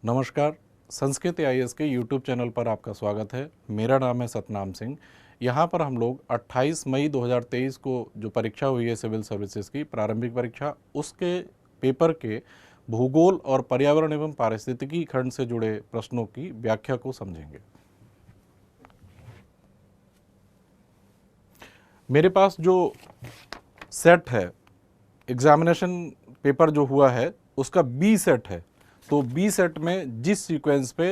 नमस्कार। संस्कृत आईएएस के YouTube channel पर आपका स्वागत है। मेरा नाम है सतनाम सिंह। यहाँ पर हम लोग 28 मई 2023 को जो परीक्षा हुई है सिविल सर्विसेज की प्रारंभिक परीक्षा, उसके पेपर के भूगोल और पर्यावरण एवं पारिस्थितिकी खंड से जुड़े प्रश्नों की व्याख्या को समझेंगे। मेरे पास जो सेट है, एग्जामिनेशन पेपर जो हुआ है उसका बी सेट है। तो बी सेट में जिस सीक्वेंस पे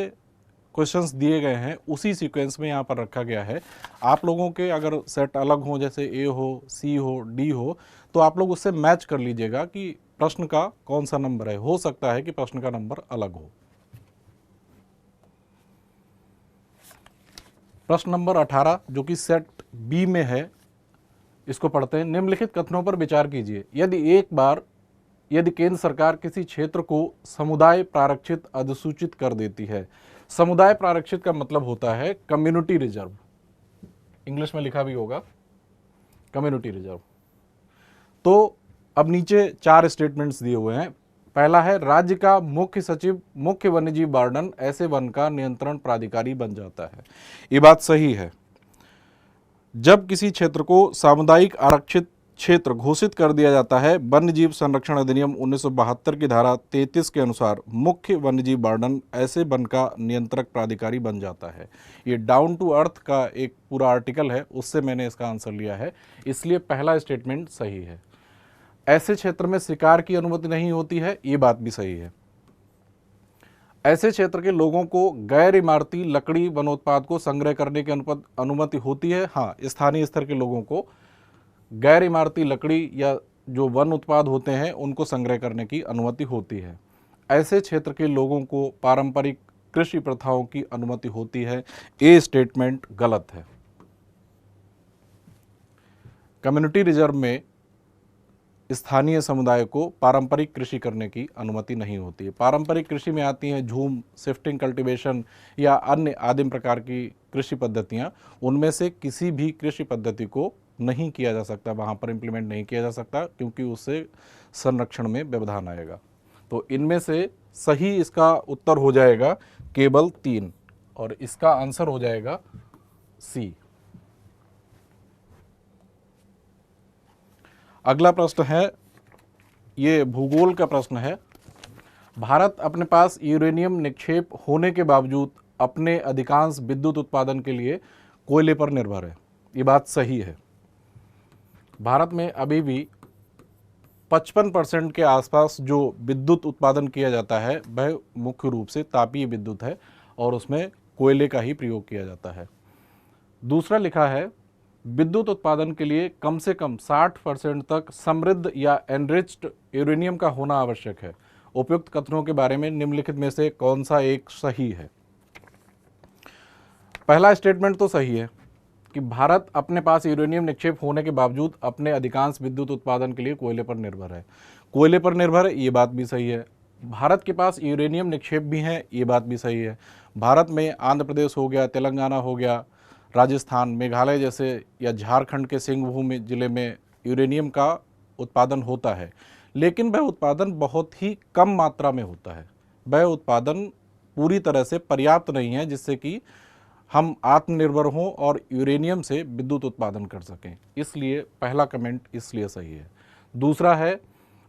क्वेश्चंस दिए गए हैं उसी सीक्वेंस में यहाँ पर रखा गया है। आप लोगों के अगर सेट अलग हो, जैसे ए हो, सी हो, डी हो, तो आप लोग उससे मैच कर लीजिएगा कि प्रश्न का कौन सा नंबर है। हो सकता है कि प्रश्न का नंबर अलग हो। प्रश्न नंबर 18 जो कि सेट बी में है, इसको पढ़ते हैं। निम्नलिखित कथनों पर विचार कीजिए। यदि केंद्र सरकार किसी क्षेत्र को समुदाय प्रारक्षित अधिसूचित कर देती है। समुदाय प्रारक्षित का मतलब होता है कम्युनिटी रिजर्व, इंग्लिश में लिखा भी होगा कम्युनिटी रिजर्व। तो अब नीचे 4 स्टेटमेंट्स दिए हुए हैं। पहला है, राज्य का मुख्य सचिव मुख्य वन्यजीव वार्डन ऐसे वन का नियंत्रण प्राधिकारी बन जाता है। ये बात सही है। जब किसी क्षेत्र को सामुदायिक आरक्षित क्षेत्र घोषित कर दिया जाता है, वन्यजीव संरक्षण अधिनियम 1972 की धारा 33 के अनुसार मुख्य वन्यजीव वार्डन ऐसे वन का नियंत्रक प्राधिकारी बन जाता है। ये डाउन टू अर्थ का एक पूरा आर्टिकल है, उससे मैंने इसका आंसर लिया है, इसलिए पहला स्टेटमेंट सही है। ऐसे क्षेत्र में शिकार की अनुमति नहीं होती है, ये बात भी सही है। ऐसे क्षेत्र के लोगों को गैर इमारती लकड़ी वनोत्पाद को संग्रह करने की अनुमति होती है। हाँ, स्थानीय स्तर के लोगों को गैर इमारती लकड़ी या जो वन उत्पाद होते हैं उनको संग्रह करने की अनुमति होती है। ऐसे क्षेत्र के लोगों को पारंपरिक कृषि प्रथाओं की अनुमति होती है। ए स्टेटमेंट गलत है। कम्युनिटी रिजर्व में स्थानीय समुदाय को पारंपरिक कृषि करने की अनुमति नहीं होती है। पारंपरिक कृषि में आती हैं झूम, शिफ्टिंग कल्टीवेशन या अन्य आदिम प्रकार की कृषि पद्धतियां। उनमें से किसी भी कृषि पद्धति को नहीं किया जा सकता, वहाँ पर इम्प्लीमेंट नहीं किया जा सकता, क्योंकि उससे संरक्षण में व्यवधान आएगा। तो इनमें से सही इसका उत्तर हो जाएगा केवल 3 और इसका आंसर हो जाएगा सी। अगला प्रश्न है, ये भूगोल का प्रश्न है। भारत अपने पास यूरेनियम निक्षेप होने के बावजूद अपने अधिकांश विद्युत उत्पादन के लिए कोयले पर निर्भर है। ये बात सही है। भारत में अभी भी 55% के आसपास जो विद्युत उत्पादन किया जाता है वह मुख्य रूप से तापीय विद्युत है और उसमें कोयले का ही प्रयोग किया जाता है। दूसरा लिखा है, विद्युत उत्पादन के लिए कम से कम 60% तक समृद्ध या एनरिच्ड यूरेनियम का होना आवश्यक है। उपयुक्त कथनों के बारे में निम्नलिखित में से कौन सा एक सही है? पहला स्टेटमेंट तो सही है कि भारत अपने पास यूरेनियम निक्षेप होने के बावजूद अपने अधिकांश विद्युत उत्पादन के लिए कोयले पर निर्भर है। कोयले पर निर्भर है, ये बात भी सही है। भारत के पास यूरेनियम निक्षेप भी हैं, ये बात भी सही है। भारत में आंध्र प्रदेश हो गया, तेलंगाना हो गया, राजस्थान, मेघालय जैसे या झारखंड के सिंहभूम जिले में यूरेनियम का उत्पादन होता है, लेकिन वह उत्पादन बहुत ही कम मात्रा में होता है। वह उत्पादन पूरी तरह से पर्याप्त नहीं है जिससे कि हम आत्मनिर्भर हों और यूरेनियम से विद्युत उत्पादन कर सकें। इसलिए पहला कमेंट इसलिए सही है। दूसरा है,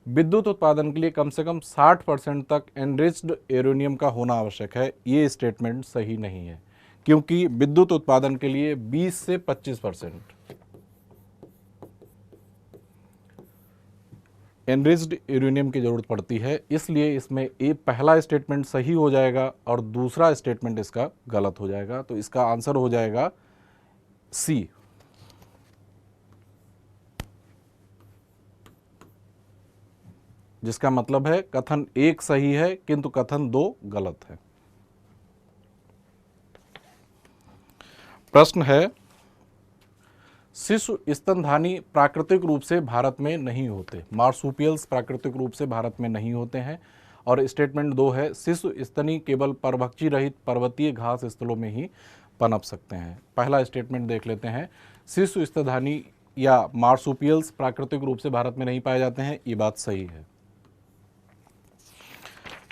विद्युत उत्पादन के लिए कम से कम 60% तक एनरिच्ड यूरेनियम का होना आवश्यक है। ये स्टेटमेंट सही नहीं है, क्योंकि विद्युत उत्पादन के लिए 20 से 25% एनरिच्ड यूरेनियम की जरूरत पड़ती है। इसलिए इसमें ये पहला स्टेटमेंट सही हो जाएगा और दूसरा स्टेटमेंट इसका गलत हो जाएगा। तो इसका आंसर हो जाएगा सी। जिसका मतलब है कथन 1 सही है किंतु कथन 2 गलत है। प्रश्न है, शिशु स्तनधानी प्राकृतिक रूप से भारत में नहीं होते। मार्सुपियल्स प्राकृतिक रूप से भारत में नहीं होते हैं। और स्टेटमेंट 2 है, शिशु स्तनी केवल परभक्षी रहित पर्वतीय घास स्थलों में ही पनप सकते हैं। पहला स्टेटमेंट देख लेते हैं, शिशु स्तनधानी या मार्सुपियल्स प्राकृतिक रूप से भारत में नहीं पाए जाते हैं, ये बात सही है।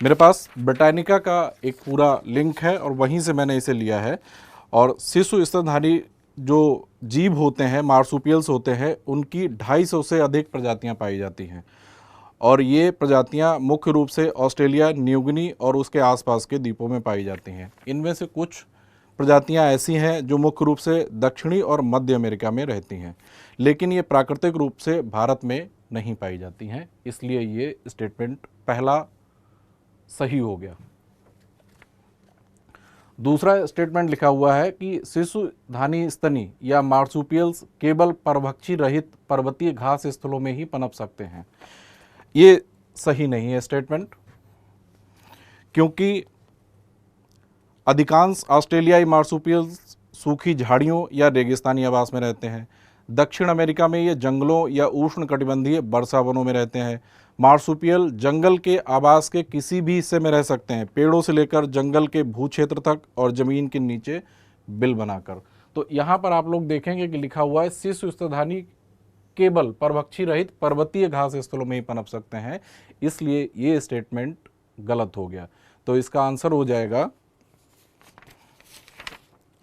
मेरे पास ब्रिटानिका का एक पूरा लिंक है और वहीं से मैंने इसे लिया है। और शिशु स्तनधारी जो जीव होते हैं, मार्सुपियल्स होते हैं, उनकी 250 से अधिक प्रजातियां पाई जाती हैं और ये प्रजातियां मुख्य रूप से ऑस्ट्रेलिया, न्यू गिनी और उसके आसपास के द्वीपों में पाई जाती हैं। इनमें से कुछ प्रजातियां ऐसी हैं जो मुख्य रूप से दक्षिणी और मध्य अमेरिका में रहती हैं, लेकिन ये प्राकृतिक रूप से भारत में नहीं पाई जाती हैं, इसलिए ये स्टेटमेंट पहला सही हो गया। दूसरा स्टेटमेंट लिखा हुआ है कि शिशुधानी स्तनी या मार्सुपियल्स केवल परभक्षी रहित पर्वतीय घास स्थलों में ही पनप सकते हैं। ये सही नहीं है स्टेटमेंट, क्योंकि अधिकांश ऑस्ट्रेलियाई मार्सुपियल्स सूखी झाड़ियों या रेगिस्तानी आवास में रहते हैं। दक्षिण अमेरिका में ये जंगलों या उष्णकटिबंधीय वर्षा वनों में रहते हैं। मार्सुपियल जंगल के आवास के किसी भी हिस्से में रह सकते हैं, पेड़ों से लेकर जंगल के भूक्षेत्र तक और ज़मीन के नीचे बिल बनाकर। तो यहाँ पर आप लोग देखेंगे कि लिखा हुआ है शिशु स्तनधानी केवल परभक्षी रहित पर्वतीय घास स्थलों में ही पनप सकते हैं, इसलिए ये स्टेटमेंट गलत हो गया। तो इसका आंसर हो जाएगा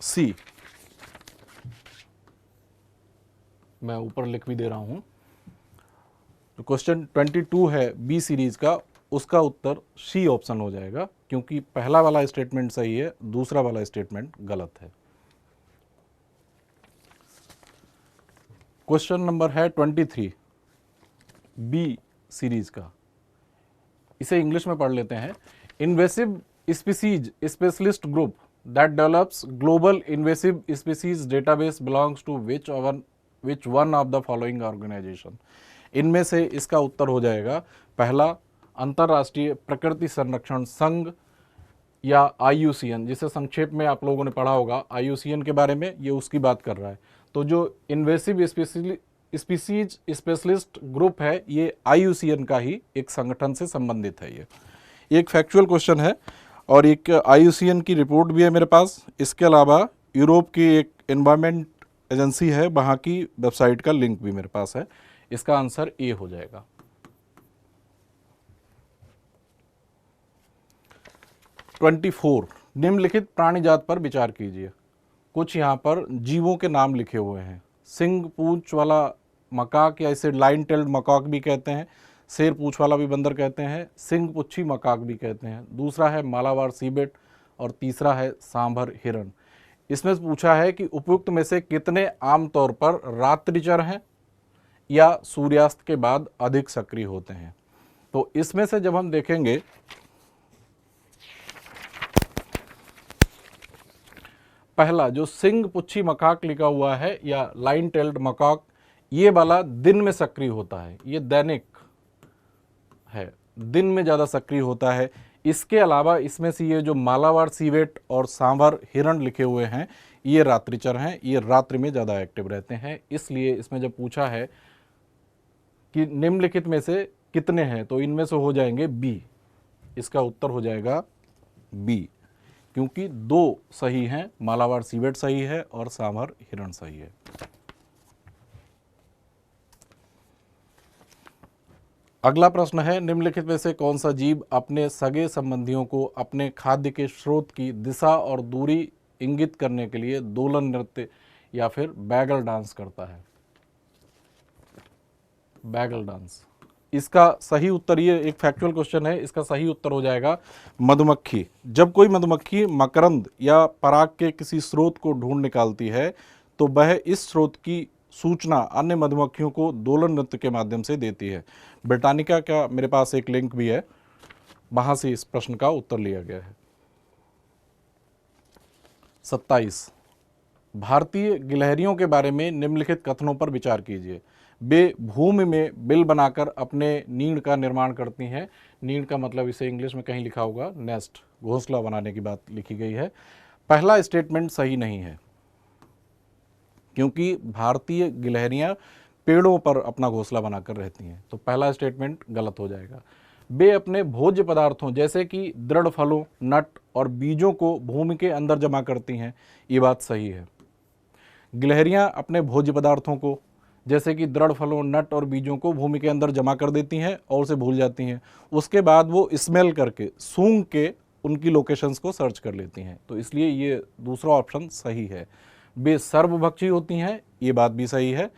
सी। मैं ऊपर लिख भी दे रहा हूं। तो क्वेश्चन 22 है बी सीरीज का, उसका उत्तर सी ऑप्शन हो जाएगा, क्योंकि पहला वाला स्टेटमेंट सही है, दूसरा वाला स्टेटमेंट गलत है। क्वेश्चन नंबर है 23 बी सीरीज का, इसे इंग्लिश में पढ़ लेते हैं। Invasive species specialist group that develops global invasive species database belongs to which one of the following organisation. इनमें से इसका उत्तर हो जाएगा पहला अंतर्राष्ट्रीय प्रकृति संरक्षण संघ या IUCN, जिसे संक्षेप में आप लोगों ने पढ़ा होगा IUCN के बारे में, ये उसकी बात कर रहा है। तो जो इन्वेसिव स्पीसीज स्पेशलिस्ट ग्रुप है ये IUCN का ही एक संगठन से संबंधित है। ये एक फैक्चुअल क्वेश्चन है और एक IUCN की रिपोर्ट भी है मेरे पास। इसके अलावा यूरोप की एक एनवायरमेंट एजेंसी है, वहाँ की वेबसाइट का लिंक भी मेरे पास है। इसका आंसर ए हो जाएगा। ट्वेंटी 24 निम्नलिखित प्राणी जात पर विचार कीजिए। कुछ यहाँ पर जीवों के नाम लिखे हुए हैं। सिंग पूंछ वाला मकाक या इसे लाइन टेल्ड मकाक भी कहते हैं, शेर पूंछ वाला भी बंदर कहते हैं, सिंग पुच्छी मकाक भी कहते हैं। दूसरा है मालाबार सीबेट और तीसरा है सांभर हिरण। इसमें पूछा है कि उपयुक्त में से कितने आमतौर पर रात्रिचर हैं या सूर्यास्त के बाद अधिक सक्रिय होते हैं। तो इसमें से जब हम देखेंगे, पहला जो सिंग पुच्छी मकाक लिखा हुआ है या लाइन टेल्ड मकाक, ये वाला दिन में सक्रिय होता है, ये दैनिक है, दिन में ज़्यादा सक्रिय होता है। इसके अलावा इसमें से ये जो मालाबार सीवेट और सांभर हिरण लिखे हुए हैं ये रात्रिचर हैं, ये रात्रि में ज़्यादा एक्टिव रहते हैं। इसलिए इसमें जब पूछा है कि निम्नलिखित में से कितने हैं, तो इनमें से हो जाएंगे बी। इसका उत्तर हो जाएगा बी, क्योंकि 2 सही हैं, मालाबार सीवेट सही है और सांभर हिरण सही है। अगला प्रश्न है, निम्नलिखित में से कौन सा जीव अपने सगे संबंधियों को अपने खाद्य के स्रोत की दिशा और दूरी इंगित करने के लिए दोलन नृत्य या फिर बैगल डांस करता है। बैगल डांस, इसका सही उत्तर, ये एक फैक्चुअल क्वेश्चन है, इसका सही उत्तर हो जाएगा मधुमक्खी। जब कोई मधुमक्खी मकरंद या पराग के किसी स्रोत को ढूंढ निकालती है तो वह इस स्रोत की सूचना अन्य मधुमक्खियों को दोलन नृत्य के माध्यम से देती है। ब्रिटानिका का मेरे पास एक लिंक भी है, वहां से इस प्रश्न का उत्तर लिया गया है। 27 भारतीय गिलहरियों के बारे में निम्नलिखित कथनों पर विचार कीजिए। वे भूमि में बिल बनाकर अपने नीड़ का निर्माण करती हैं। नीड़ का मतलब इसे इंग्लिश में कहीं लिखा होगा नेस्ट, घोंसला बनाने की बात लिखी गई है। पहला स्टेटमेंट सही नहीं है, क्योंकि भारतीय गिलहरियां पेड़ों पर अपना घोंसला बनाकर रहती हैं, तो पहला स्टेटमेंट गलत हो जाएगा। वे अपने भोज्य पदार्थों जैसे कि दृढ़ फलों, नट और बीजों को भूमि के अंदर जमा करती हैं, ये बात सही है। गिलहरियां अपने भोज्य पदार्थों को जैसे कि दृढ़ फलों, नट और बीजों को भूमि के अंदर जमा कर देती हैं और उसे भूल जाती हैं। उसके बाद वो स्मेल करके, सूंघ के उनकी लोकेशंस को सर्च कर लेती हैं। तो इसलिए ये दूसरा ऑप्शन सही है। वे सर्वभक्षी होती हैं, ये बात भी सही है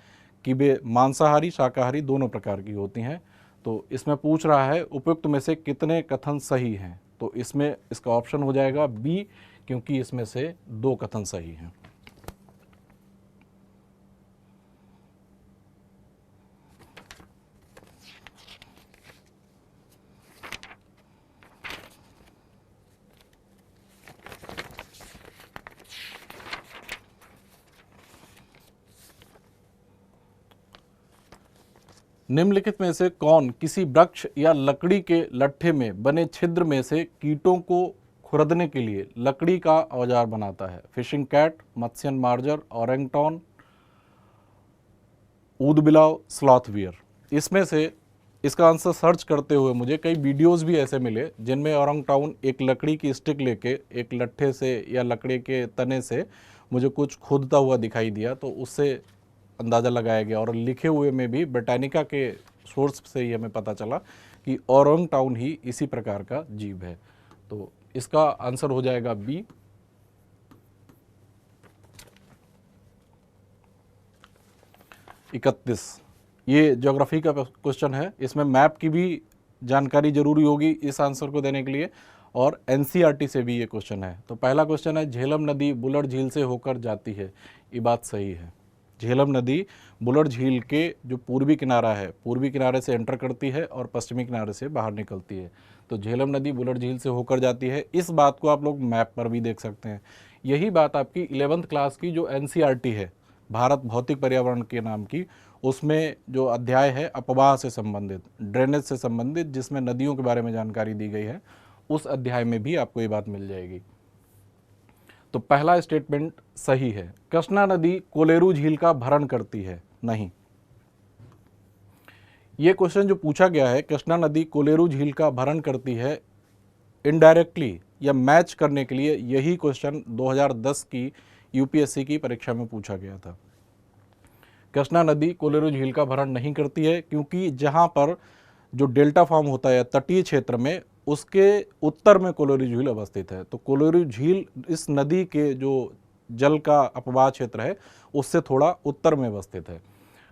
कि वे मांसाहारी शाकाहारी दोनों प्रकार की होती हैं। तो इसमें पूछ रहा है उपयुक्त में से कितने कथन सही हैं। तो इसमें इसका ऑप्शन हो जाएगा बी, क्योंकि इसमें से 2 कथन सही हैं। निम्नलिखित में से कौन किसी वृक्ष या लकड़ी के लट्ठे में बने छिद्र में से कीटों को खुरदने के लिए लकड़ी का औजार बनाता है? फिशिंग कैट, मत्स्य मार्जर, ओरेंगटॉन, ऊदबिलाव, स्लॉथवियर। इसमें से इसका आंसर सर्च करते हुए मुझे कई वीडियोस भी ऐसे मिले जिनमें ओरेंगटॉन एक लकड़ी की स्टिक लेके एक लट्ठे से या लकड़ी के तने से मुझे कुछ खोदता हुआ दिखाई दिया। तो उससे अंदाज़ा लगाया गया और लिखे हुए में भी ब्रिटानिका के सोर्स से ही हमें पता चला कि ओरेंगटॉन ही इसी प्रकार का जीव है। तो इसका आंसर हो जाएगा बी। इकतीस, ये ज्योग्राफी का क्वेश्चन है। इसमें मैप की भी जानकारी जरूरी होगी इस आंसर को देने के लिए, और एनसीईआरटी से भी ये क्वेश्चन है। तो पहला क्वेश्चन है, झेलम नदी बुलर झील से होकर जाती है। ये बात सही है। झेलम नदी बुलर झील के जो पूर्वी किनारा है, पूर्वी किनारे से एंटर करती है और पश्चिमी किनारे से बाहर निकलती है। तो झेलम नदी बुलर झील से होकर जाती है। इस बात को आप लोग मैप पर भी देख सकते हैं। यही बात आपकी 11th क्लास की जो एनसीईआरटी है, भारत भौतिक पर्यावरण के नाम की, उसमें जो अध्याय है अपवाह से संबंधित, ड्रेनेज से संबंधित, जिसमें नदियों के बारे में जानकारी दी गई है, उस अध्याय में भी आपको ये बात मिल जाएगी। तो पहला स्टेटमेंट सही है। कृष्णा नदी कोलेरू झील का भरण करती है? नहीं। ये क्वेश्चन जो पूछा गया है, कृष्णा नदी कोलेरू झील का भरण करती है, इनडायरेक्टली या मैच करने के लिए यही क्वेश्चन 2010 की यूपीएससी की परीक्षा में पूछा गया था। कृष्णा नदी कोलेरू झील का भरण नहीं करती है क्योंकि जहाँ पर जो डेल्टा फॉर्म होता है तटीय क्षेत्र में, उसके उत्तर में कोलेरू झील अवस्थित है। तो कोलेरू झील इस नदी के जो जल का अपवाह क्षेत्र है उससे थोड़ा उत्तर में अवस्थित है।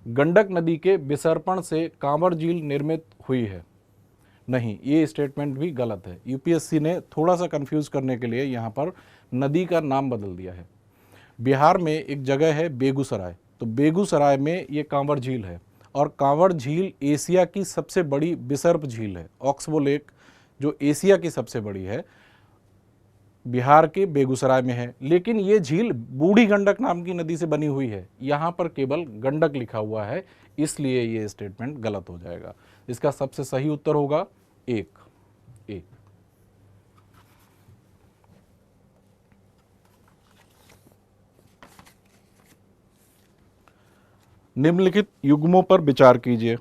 गंडक नदी के विसर्पण से कांवर झील निर्मित हुई है? नहीं, ये स्टेटमेंट भी गलत है। यूपीएससी ने थोड़ा सा कंफ्यूज करने के लिए यहाँ पर नदी का नाम बदल दिया है। बिहार में एक जगह है बेगूसराय, तो बेगूसराय में ये कांवर झील है, और कांवर झील एशिया की सबसे बड़ी विसर्प झील है। ऑक्सबो लेक जो एशिया की सबसे बड़ी है, बिहार के बेगूसराय में है। लेकिन ये झील बूढ़ी गंडक नाम की नदी से बनी हुई है, यहाँ पर केवल गंडक लिखा हुआ है, इसलिए ये स्टेटमेंट गलत हो जाएगा। इसका सबसे सही उत्तर होगा एक। निम्नलिखित युग्मों पर विचार कीजिए।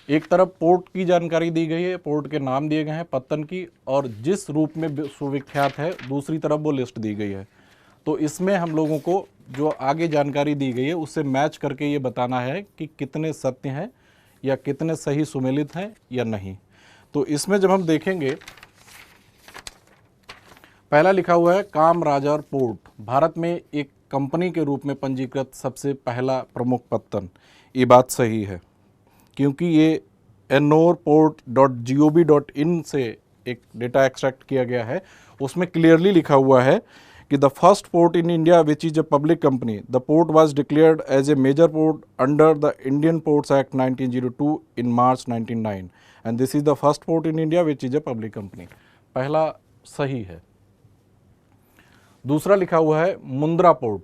एक तरफ पोर्ट की जानकारी दी गई है, पोर्ट के नाम दिए गए हैं पत्तन की, और जिस रूप में सुविख्यात है दूसरी तरफ वो लिस्ट दी गई है। तो इसमें हम लोगों को जो आगे जानकारी दी गई है उससे मैच करके ये बताना है कि कितने सत्य हैं या कितने सही सुमेलित हैं या नहीं। तो इसमें जब हम देखेंगे, पहला लिखा हुआ है कामराजार पोर्ट भारत में एक कंपनी के रूप में पंजीकृत सबसे पहला प्रमुख पत्तन। ये बात सही है क्योंकि ये ennorport.gov.in से एक डेटा एक्सट्रैक्ट किया गया है। उसमें क्लियरली लिखा हुआ है कि the first port in India which is a public company, the port was declared as a major port under the Indian Ports Act 1902 in March 1909 and this is the first port in India which is a public company. पहला सही है। दूसरा लिखा हुआ है Mundra port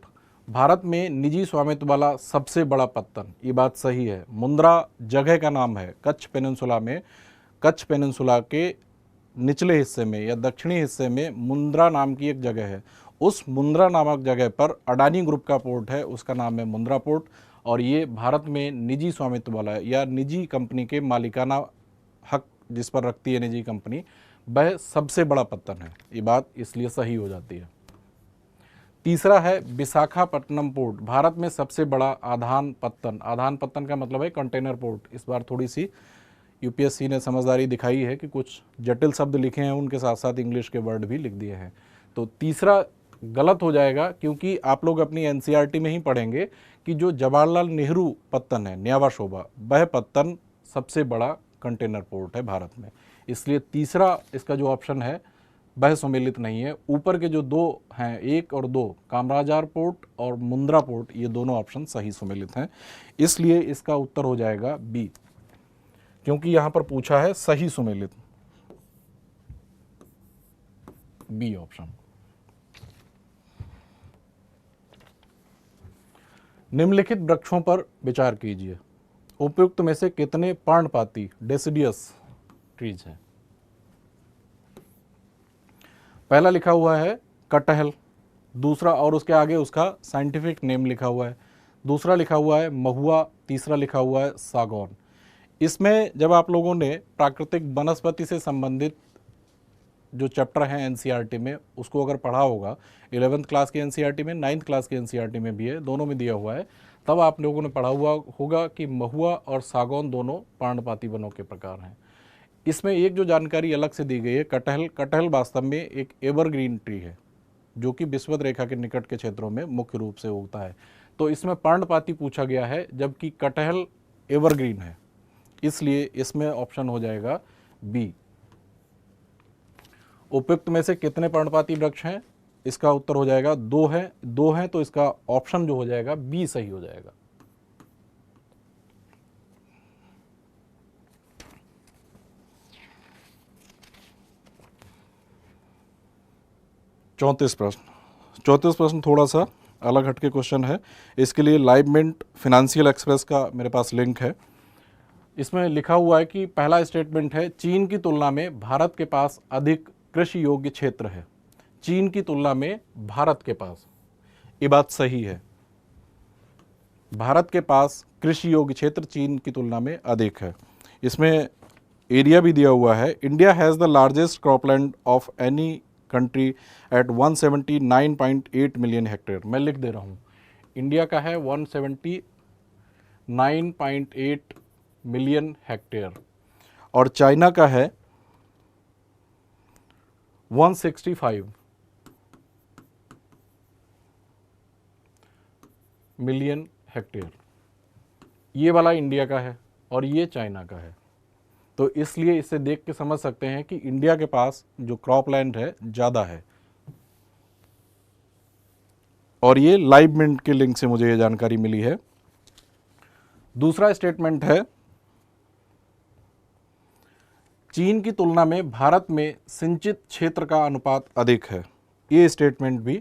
Bharat में निजी स्वामित्व वाला सबसे बड़ा पत्तन। ये बात सही है। मुंद्रा जगह का नाम है कच्छ पेनिनसुला में, कच्छ पेनिनसुला के निचले हिस्से में या दक्षिणी हिस्से में मुंद्रा नाम की एक जगह है। उस मुंद्रा नामक जगह पर अडानी ग्रुप का पोर्ट है, उसका नाम है मुंद्रा पोर्ट, और ये भारत में निजी स्वामित्व वाला है या निजी कंपनी के मालिकाना हक जिस पर रखती है निजी कंपनी, वह सबसे बड़ा पत्तन है। ये बात इसलिए सही हो जाती है। तीसरा है विशाखापट्टनम पोर्ट, भारत में सबसे बड़ा आधान पत्तन। आधान पत्तन का मतलब है कंटेनर पोर्ट। इस बार थोड़ी सी यूपीएससी ने समझदारी दिखाई है कि कुछ जटिल शब्द लिखे हैं, उनके साथ साथ इंग्लिश के वर्ड भी लिख दिए हैं। तो तीसरा गलत हो जाएगा, क्योंकि आप लोग अपनी एनसीईआरटी में ही पढ़ेंगे कि जो जवाहरलाल नेहरू पत्तन है, न्यावा शोभा, वह पत्तन सबसे बड़ा कंटेनर पोर्ट है भारत में। इसलिए तीसरा इसका जो ऑप्शन है वह सम्मिलित नहीं है। ऊपर के जो दो हैं, 1 और 2, कामराजार पोर्ट और मुंद्रा पोर्ट, ये दोनों ऑप्शन सही सम्मिलित हैं। इसलिए इसका उत्तर हो जाएगा बी, क्योंकि यहां पर पूछा है सही सुमेलित, बी ऑप्शन। निम्नलिखित वृक्षों पर विचार कीजिए, उपयुक्त में से कितने पर्णपाती डेसिडियस ट्रीज हैं। पहला लिखा हुआ है कटहल, दूसरा और उसके आगे उसका साइंटिफिक नेम लिखा हुआ है, दूसरा लिखा हुआ है महुआ, तीसरा लिखा हुआ है सागौन। इसमें जब आप लोगों ने प्राकृतिक वनस्पति से संबंधित जो चैप्टर हैं एनसीईआरटी में, उसको अगर पढ़ा होगा, 11th क्लास की एनसीईआरटी में, 9th क्लास की एनसीईआरटी में भी है, दोनों में दिया हुआ है, तब आप लोगों ने पढ़ा हुआ होगा कि महुआ और सागौन दोनों पर्णपाती वनों के प्रकार हैं। इसमें एक जो जानकारी अलग से दी गई है, कटहल वास्तव में एक एवरग्रीन ट्री है, जो कि विषुवत रेखा के निकट के क्षेत्रों में मुख्य रूप से उगता है। तो इसमें पर्णपाती पूछा गया है, जबकि कटहल एवरग्रीन है, इसलिए इसमें ऑप्शन हो जाएगा बी। उपयुक्त में से कितने पर्णपाती वृक्ष हैं, इसका उत्तर हो जाएगा 2 है। 2 है तो इसका ऑप्शन जो हो जाएगा बी सही हो जाएगा। चौंतीस प्रश्न थोड़ा सा अलग हटके क्वेश्चन है। इसके लिए लाइव मिंट फाइनेंशियल एक्सप्रेस का मेरे पास लिंक है। इसमें लिखा हुआ है कि पहला स्टेटमेंट है, चीन की तुलना में भारत के पास अधिक कृषि योग्य क्षेत्र है। चीन की तुलना में भारत के पास, ये बात सही है, भारत के पास कृषि योग्य क्षेत्र चीन की तुलना में अधिक है। इसमें एरिया भी दिया हुआ है, India has the largest cropland of any country at 179.8 million hectare. मैं लिख दे रहा हूँ, इंडिया का है 179.8 मिलियन हेक्टेयर और चाइना का है 165 मिलियन हेक्टेयर। ये वाला इंडिया का है और ये चाइना का है। तो इसलिए इसे देख के समझ सकते हैं कि इंडिया के पास जो क्रॉपलैंड है ज़्यादा है। और ये लाइव मिंट के लिंक से मुझे ये जानकारी मिली है। दूसरा स्टेटमेंट है, चीन की तुलना में भारत में सिंचित क्षेत्र का अनुपात अधिक है। ये स्टेटमेंट भी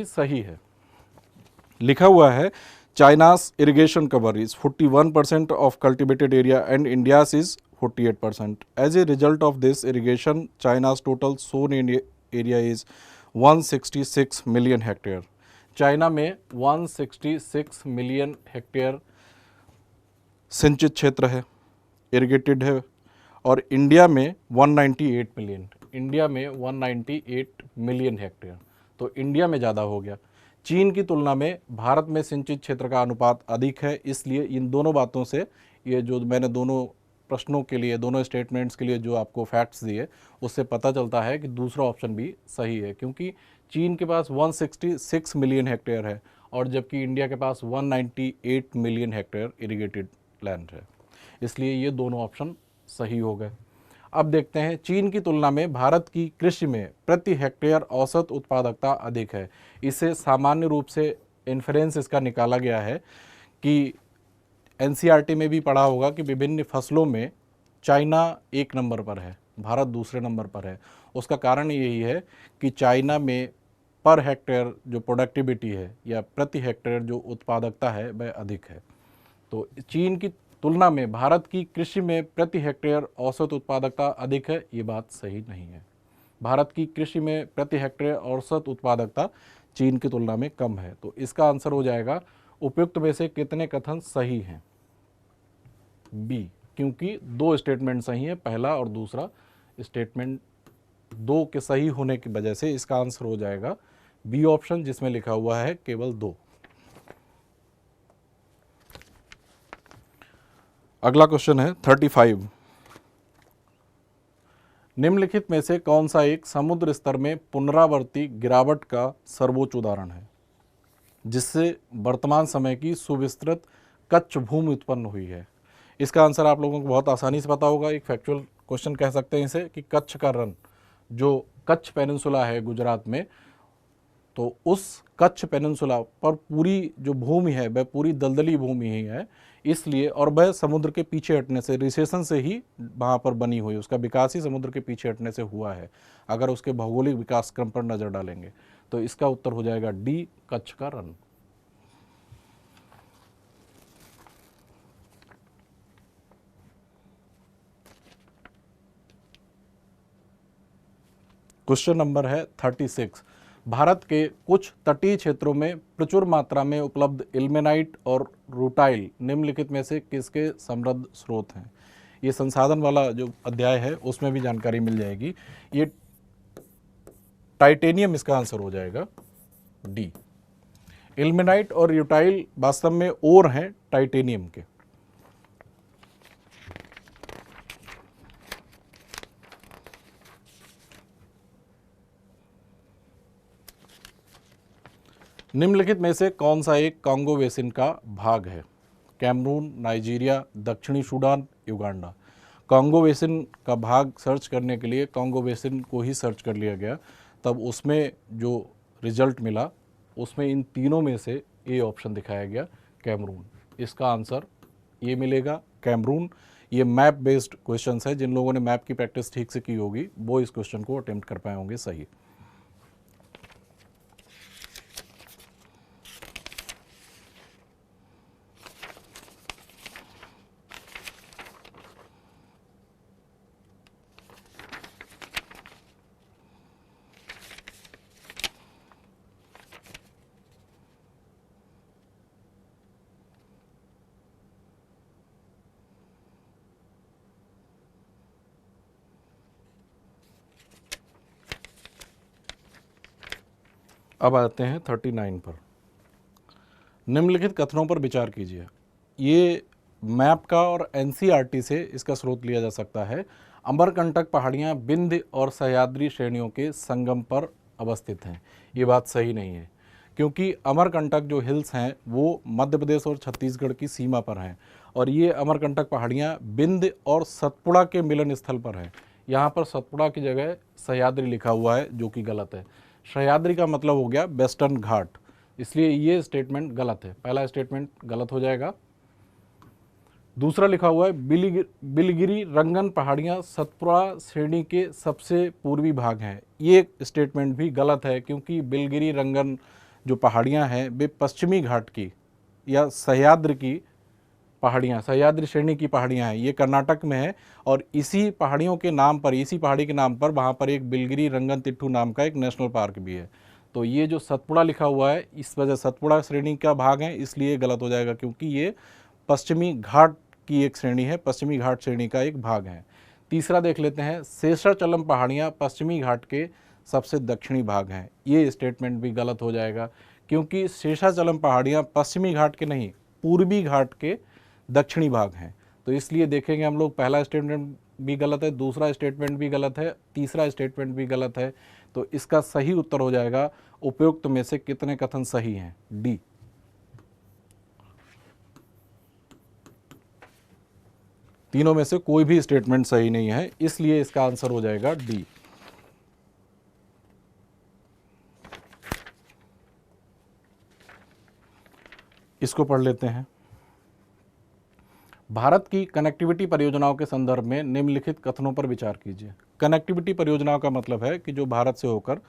सही है। लिखा हुआ है, चाइना's irrigation cover is 41% of cultivated area and India's is 48%. As a result of this irrigation, China's total sown area is 166 million hectare. China में 166 मिलियन हेक्टेयर सिंचित क्षेत्र है, इरिगेटेड है, और इंडिया में 198 मिलियन, इंडिया में 198 मिलियन हेक्टेयर। तो India में ज़्यादा हो गया। चीन की तुलना में भारत में सिंचित क्षेत्र का अनुपात अधिक है। इसलिए इन दोनों बातों से, ये जो मैंने दोनों प्रश्नों के लिए, दोनों स्टेटमेंट्स के लिए जो आपको फैक्ट्स दिए, उससे पता चलता है कि दूसरा ऑप्शन भी सही है, क्योंकि चीन के पास 166 मिलियन हेक्टेयर है और जबकि इंडिया के पास 198 मिलियन हेक्टेयर इरिगेटेड लैंड है। इसलिए ये दोनों ऑप्शन सही हो गए। अब देखते हैं, चीन की तुलना में भारत की कृषि में प्रति हेक्टेयर औसत उत्पादकता अधिक है। इसे सामान्य रूप से इन्फ्रेंस इसका निकाला गया है कि एनसीईआरटी में भी पढ़ा होगा कि विभिन्न फसलों में चाइना 1 नंबर पर है, भारत दूसरे नंबर पर है। उसका कारण यही है कि चाइना में पर हेक्टेयर जो प्रोडक्टिविटी है या प्रति हेक्टेयर जो उत्पादकता है वह अधिक है। तो चीन की तुलना में भारत की कृषि में प्रति हेक्टेयर औसत उत्पादकता अधिक है, ये बात सही नहीं है। भारत की कृषि में प्रति हेक्टेयर औसत उत्पादकता चीन की तुलना में कम है। तो इसका आंसर हो जाएगा उपयुक्त में से कितने कथन सही हैं? बी, क्योंकि दो स्टेटमेंट सही हैं, पहला और दूसरा स्टेटमेंट दो के सही होने की वजह से इसका आंसर हो जाएगा बी ऑप्शन, जिसमें लिखा हुआ है केवल दो। अगला क्वेश्चन है 35। निम्नलिखित में से कौन सा एक समुद्र स्तर में पुनरावर्ती गिरावट का सर्वोच्च उदाहरण है जिससे वर्तमान समय की सुविस्तृत कच्छ भूमि उत्पन्न हुई है? इसका आंसर आप लोगों को बहुत आसानी से पता होगा। एक फैक्चुअल क्वेश्चन कह सकते हैं इसे कि कच्छ का रण, जो कच्छ पेनिनसुला है गुजरात में, तो उस कच्छ पेनिनसुला पर पूरी जो भूमि है वह पूरी दलदली भूमि ही है, इसलिए, और वह समुद्र के पीछे हटने से, रिसेशन से ही वहाँ पर बनी हुई, उसका विकास ही समुद्र के पीछे हटने से हुआ है अगर उसके भौगोलिक विकास क्रम पर नज़र डालेंगे। तो इसका उत्तर हो जाएगा डी, कच्छ का रण। क्वेश्चन नंबर है 36। भारत के कुछ तटीय क्षेत्रों में प्रचुर मात्रा में उपलब्ध इल्मेनाइट और रूटाइल निम्नलिखित में से किसके समृद्ध स्रोत हैं? ये संसाधन वाला जो अध्याय है उसमें भी जानकारी मिल जाएगी। ये टाइटेनियम इसका आंसर हो जाएगा डी। इल्मेनाइट और रूटाइल वास्तव में ओर हैं टाइटेनियम के। निम्नलिखित में से कौन सा एक कांगो बेसिन का भाग है? कैमरून, नाइजीरिया, दक्षिणी सूडान, युगांडा। कांगो बेसिन का भाग सर्च करने के लिए कांगो बेसिन को ही सर्च कर लिया गया, तब उसमें जो रिजल्ट मिला उसमें इन तीनों में से ए ऑप्शन दिखाया गया, कैमरून। इसका आंसर ये मिलेगा, कैमरून। ये मैप बेस्ड क्वेश्चंस है, जिन लोगों ने मैप की प्रैक्टिस ठीक से की होगी वो इस क्वेश्चन को अटेम्प्ट कर पाए होंगे सही। अब आते हैं 39 पर। निम्नलिखित कथनों पर विचार कीजिए। ये मैप का और एनसीईआरटी से इसका स्रोत लिया जा सकता है। अमरकंटक पहाड़ियाँ विंध्य और सह्याद्री श्रेणियों के संगम पर अवस्थित हैं। ये बात सही नहीं है, क्योंकि अमरकंटक जो हिल्स हैं वो मध्य प्रदेश और छत्तीसगढ़ की सीमा पर हैं, और ये अमरकंटक पहाड़ियाँ विंध्य और सतपुड़ा के मिलन स्थल पर हैं। यहाँ पर सतपुड़ा की जगह सह्याद्री लिखा हुआ है, जो कि गलत है। सह्याद्री का मतलब हो गया वेस्टर्न घाट, इसलिए ये स्टेटमेंट गलत है। पहला स्टेटमेंट गलत हो जाएगा। दूसरा लिखा हुआ है बिलगिरी रंगन पहाड़ियाँ सतपुड़ा श्रेणी के सबसे पूर्वी भाग हैं। ये स्टेटमेंट भी गलत है, क्योंकि बिलगिरी रंगन जो पहाड़ियाँ हैं वे पश्चिमी घाट की या सह्याद्री की पहाड़ियाँ, सह्याद्री श्रेणी की पहाड़ियाँ हैं। ये कर्नाटक में है, और इसी पहाड़ियों के नाम पर, इसी पहाड़ी के नाम पर वहाँ पर एक बिलगिरी रंगन तिट्टू नाम का एक नेशनल पार्क भी है। तो ये जो सतपुड़ा लिखा हुआ है, इस वजह सतपुड़ा श्रेणी का भाग है, इसलिए गलत हो जाएगा, क्योंकि ये पश्चिमी घाट की एक श्रेणी है, पश्चिमी घाट श्रेणी का एक भाग है। तीसरा देख लेते हैं, शेषाचलम पहाड़ियाँ पश्चिमी घाट के सबसे दक्षिणी भाग हैं। ये स्टेटमेंट भी गलत हो जाएगा, क्योंकि शेषाचलम पहाड़ियाँ पश्चिमी घाट के नहीं, पूर्वी घाट के दक्षिणी भाग हैं। तो इसलिए देखेंगे हम लोग, पहला स्टेटमेंट भी गलत है, दूसरा स्टेटमेंट भी गलत है, तीसरा स्टेटमेंट भी गलत है। तो इसका सही उत्तर हो जाएगा उपयुक्त में से कितने कथन सही हैं, डी। तीनों में से कोई भी स्टेटमेंट सही नहीं है, इसलिए इसका आंसर हो जाएगा डी। इसको पढ़ लेते हैं। भारत की कनेक्टिविटी परियोजनाओं के संदर्भ में निम्नलिखित कथनों पर विचार कीजिए। कनेक्टिविटी परियोजनाओं का मतलब है कि जो भारत से होकर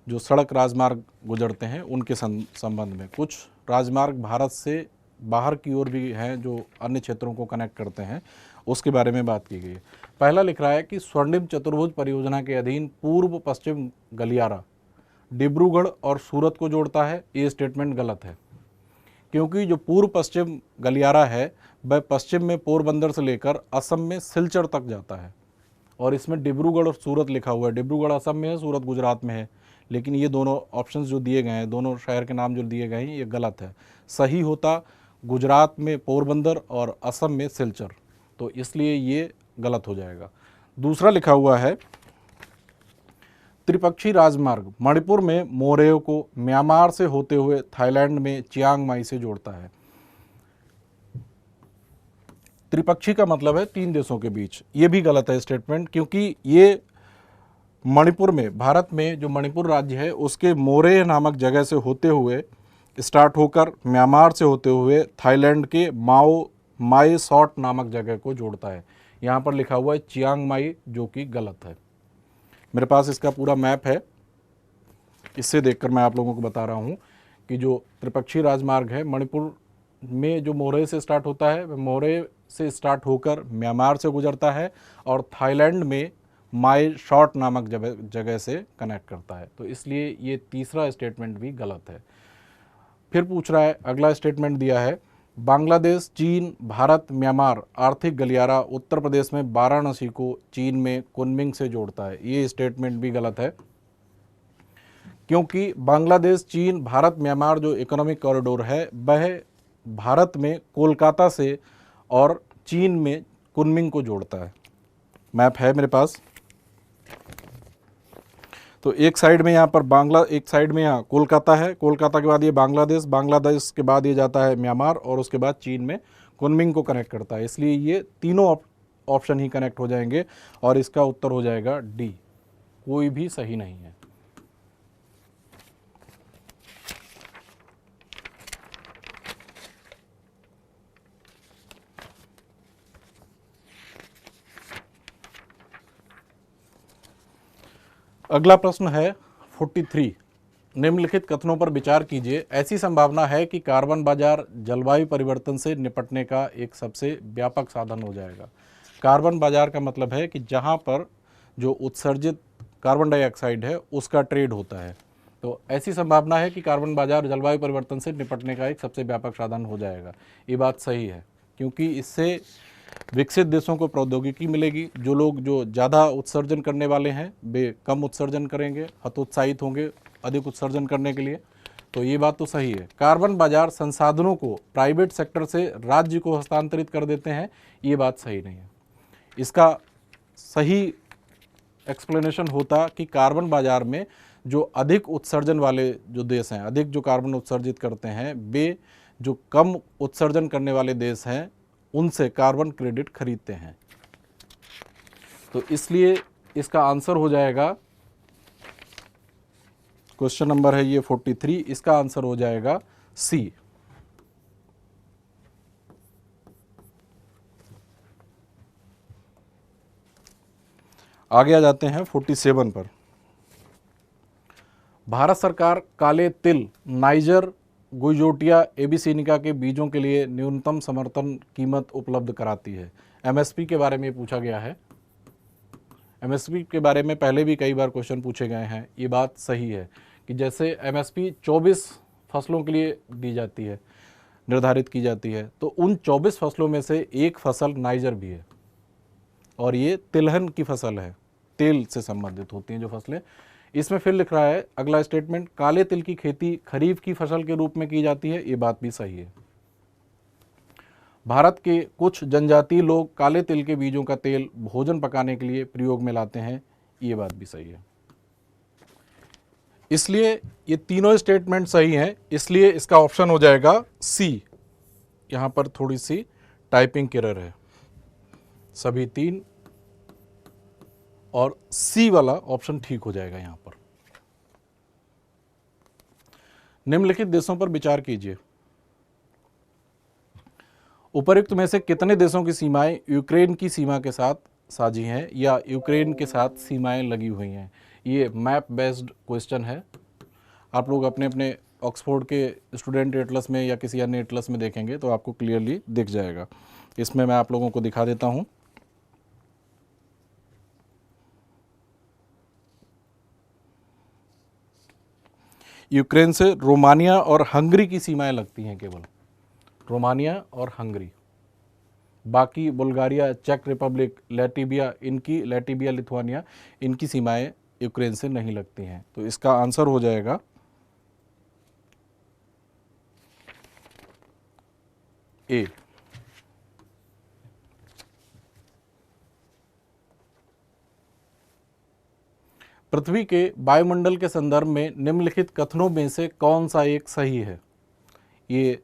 जो सड़क राजमार्ग गुजरते हैं उनके संबंध में। कुछ राजमार्ग भारत से बाहर की ओर भी हैं जो अन्य क्षेत्रों को कनेक्ट करते हैं, उसके बारे में बात की गई है। पहला लिख रहा है कि स्वर्णिम चतुर्भुज परियोजना के अधीन पूर्व पश्चिम गलियारा डिब्रूगढ़ और सूरत को जोड़ता है। ये स्टेटमेंट गलत है, क्योंकि जो पूर्व पश्चिम गलियारा है वह पश्चिम में पोरबंदर से लेकर असम में सिलचर तक जाता है, और इसमें डिब्रूगढ़ और सूरत लिखा हुआ है। डिब्रूगढ़ असम में है, सूरत गुजरात में है, लेकिन ये दोनों ऑप्शंस जो दिए गए हैं, दोनों शहर के नाम जो दिए गए हैं, ये गलत है। सही होता गुजरात में पोरबंदर और असम में सिलचर, तो इसलिए ये गलत हो जाएगा। दूसरा लिखा हुआ है त्रिपक्षीय राजमार्ग मणिपुर में मोरेओ को म्यांमार से होते हुए थाईलैंड में चियांग माई से जोड़ता है। त्रिपक्षीय का मतलब है 3 देशों के बीच, ये भी गलत है स्टेटमेंट, क्योंकि ये मणिपुर में, भारत में जो मणिपुर राज्य है उसके मोरे नामक जगह से होते हुए स्टार्ट होकर म्यांमार से होते हुए थाईलैंड के माई सॉट नामक जगह को जोड़ता है। यहाँ पर लिखा हुआ है चियांग माई, जो कि गलत है। मेरे पास इसका पूरा मैप है, इससे देखकर मैं आप लोगों को बता रहा हूँ कि जो त्रिपक्षीय राजमार्ग है मणिपुर में जो मोरे से स्टार्ट होता है, वह मोरे से स्टार्ट होकर म्यांमार से गुजरता है और थाईलैंड में माई शॉट नामक जगह से कनेक्ट करता है। तो इसलिए ये तीसरा स्टेटमेंट भी गलत है। फिर पूछ रहा है, अगला स्टेटमेंट दिया है बांग्लादेश, चीन, भारत, म्यांमार आर्थिक गलियारा उत्तर प्रदेश में वाराणसी को चीन में कुनमिंग से जोड़ता है। ये स्टेटमेंट भी गलत है, क्योंकि बांग्लादेश, चीन, भारत, म्यांमार जो इकोनॉमिक कॉरिडोर है वह भारत में कोलकाता से और चीन में कुनमिंग को जोड़ता है। मैप है मेरे पास, तो एक साइड में यहाँ पर एक साइड में यहाँ कोलकाता है, कोलकाता के बाद ये बांग्लादेश, बांग्लादेश के बाद ये जाता है म्यांमार और उसके बाद चीन में कुनमिंग को कनेक्ट करता है। इसलिए ये तीनों ऑप्शन ही कनेक्ट हो जाएंगे और इसका उत्तर हो जाएगा डी, कोई भी सही नहीं है। अगला प्रश्न है 43, निम्नलिखित कथनों पर विचार कीजिए। ऐसी संभावना है कि कार्बन बाजार जलवायु परिवर्तन से निपटने का एक सबसे व्यापक साधन हो जाएगा। कार्बन बाजार का मतलब है कि जहां पर जो उत्सर्जित कार्बन डाइऑक्साइड है उसका ट्रेड होता है। तो ऐसी संभावना है कि कार्बन बाजार जलवायु परिवर्तन से निपटने का एक सबसे व्यापक साधन हो जाएगा। ये बात सही है, क्योंकि इससे विकसित देशों को प्रौद्योगिकी मिलेगी। जो लोग जो ज़्यादा उत्सर्जन करने वाले हैं वे कम उत्सर्जन करेंगे, हतोत्साहित होंगे अधिक उत्सर्जन करने के लिए। तो ये बात तो सही है। कार्बन बाजार संसाधनों को प्राइवेट सेक्टर से राज्य को हस्तांतरित कर देते हैं, ये बात सही नहीं है। इसका सही एक्सप्लेनेशन होता कि कार्बन बाजार में जो अधिक उत्सर्जन वाले जो देश हैं, अधिक जो कार्बन उत्सर्जित करते हैं, वे जो कम उत्सर्जन करने वाले देश हैं उनसे कार्बन क्रेडिट खरीदते हैं। तो इसलिए इसका आंसर हो जाएगा, क्वेश्चन नंबर है ये 43, इसका आंसर हो जाएगा सी। आगे आ जाते हैं 47 पर। भारत सरकार काले तिल, नाइजर, गुइजोटिया, एबीसिनिका के बीजों के लिए न्यूनतम समर्थन कीमत उपलब्ध कराती है। एमएसपी के बारे में पूछा गया है। एमएसपी के बारे में पहले भी कई बार क्वेश्चन पूछे गए हैं। ये बात सही है कि जैसे एमएसपी 24 फसलों के लिए दी जाती है, निर्धारित की जाती है, तो उन 24 फसलों में से एक फसल नाइजर भी है, और ये तिलहन की फसल है, तेल से संबंधित होती हैं जो फसलें। इसमें फिर लिख रहा है अगला स्टेटमेंट, काले तिल की खेती खरीफ की फसल के रूप में की जाती है। ये बात भी सही है। भारत के कुछ जनजातीय लोग काले तिल के बीजों का तेल भोजन पकाने के लिए प्रयोग में लाते हैं। ये बात भी सही है। इसलिए ये तीनों स्टेटमेंट सही हैं, इसलिए इसका ऑप्शन हो जाएगा सी। यहाँ पर थोड़ी सी टाइपिंग एरर है, सभी 3 और सी वाला ऑप्शन ठीक हो जाएगा। यहाँ पर निम्नलिखित देशों पर विचार कीजिए। उपर्युक्त में से कितने देशों की सीमाएं यूक्रेन की सीमा के साथ साझी हैं या यूक्रेन के साथ सीमाएं लगी हुई हैं? ये मैप बेस्ड क्वेश्चन है। आप लोग अपने अपने ऑक्सफोर्ड के स्टूडेंट एटलस में या किसी अन्य एटलस में देखेंगे तो आपको क्लियरली दिख जाएगा। इसमें मैं आप लोगों को दिखा देता हूँ। यूक्रेन से रोमानिया और हंगरी की सीमाएं लगती हैं, केवल रोमानिया और हंगरी। बाकी बुल्गारिया, चेक रिपब्लिक, लैटविया, लिथुआनिया, इनकी सीमाएं यूक्रेन से नहीं लगती हैं। तो इसका आंसर हो जाएगा ए। पृथ्वी के वायुमंडल के संदर्भ में निम्नलिखित कथनों में से कौन सा एक सही है? ये